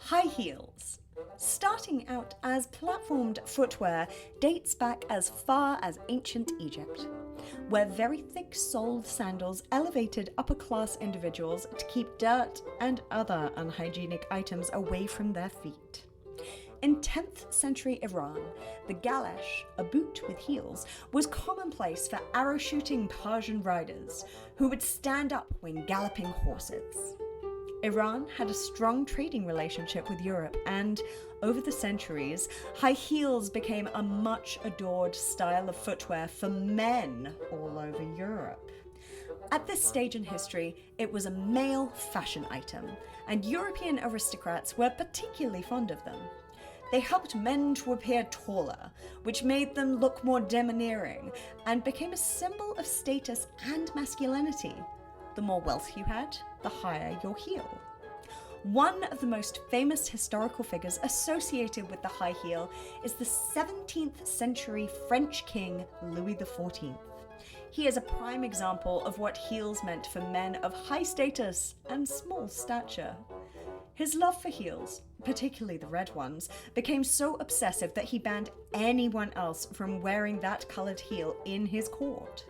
High heels. Starting out as platformed footwear dates back as far as ancient Egypt, where very thick-soled sandals elevated upper-class individuals to keep dirt and other unhygienic items away from their feet. In 10th century Iran, the galesh, a boot with heels, was commonplace for arrow-shooting Persian riders who would stand up when galloping horses. Iran had a strong trading relationship with Europe, and over the centuries, high heels became a much adored style of footwear for men all over Europe. At this stage in history, it was a male fashion item, and European aristocrats were particularly fond of them. They helped men to appear taller, which made them look more domineering, and became a symbol of status and masculinity. The more wealth you had, the higher your heel. One of the most famous historical figures associated with the high heel is the 17th century French king Louis XIV. He is a prime example of what heels meant for men of high status and small stature. His love for heels, particularly the red ones, became so obsessive that he banned anyone else from wearing that coloured heel in his court.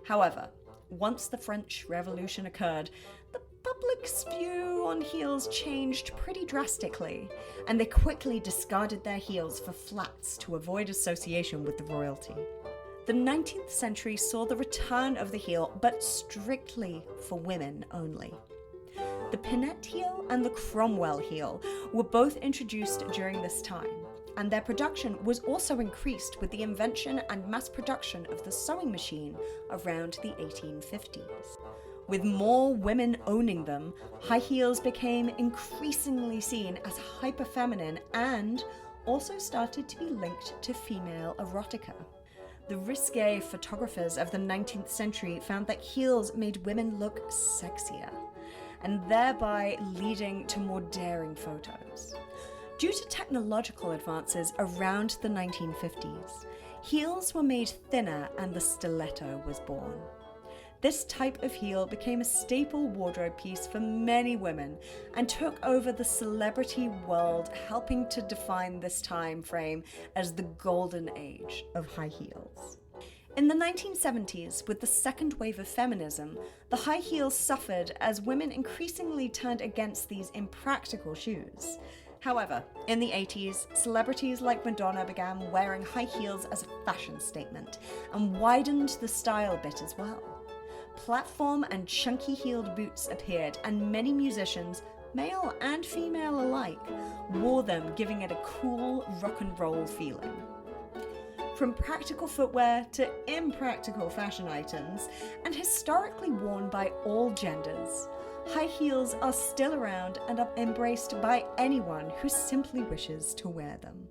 However, once the French Revolution occurred, the public's view on heels changed pretty drastically, and they quickly discarded their heels for flats to avoid association with the royalty. The 19th century saw the return of the heel, but strictly for women only. The pinette heel and the Cromwell heel were both introduced during this time, and their production was also increased with the invention and mass production of the sewing machine around the 1850s. With more women owning them, high heels became increasingly seen as hyper-feminine and also started to be linked to female erotica. The risque photographers of the 19th century found that heels made women look sexier, and thereby leading to more daring photos. Due to technological advances around the 1950s, heels were made thinner and the stiletto was born. This type of heel became a staple wardrobe piece for many women and took over the celebrity world, helping to define this time frame as the golden age of high heels. In the 1970s, with the second wave of feminism, the high heels suffered as women increasingly turned against these impractical shoes. However, in the 80s, celebrities like Madonna began wearing high heels as a fashion statement and widened the style a bit as well. Platform and chunky-heeled boots appeared, and many musicians, male and female alike, wore them, giving it a cool rock and roll feeling. From practical footwear to impractical fashion items, and historically worn by all genders, high heels are still around and are embraced by anyone who simply wishes to wear them.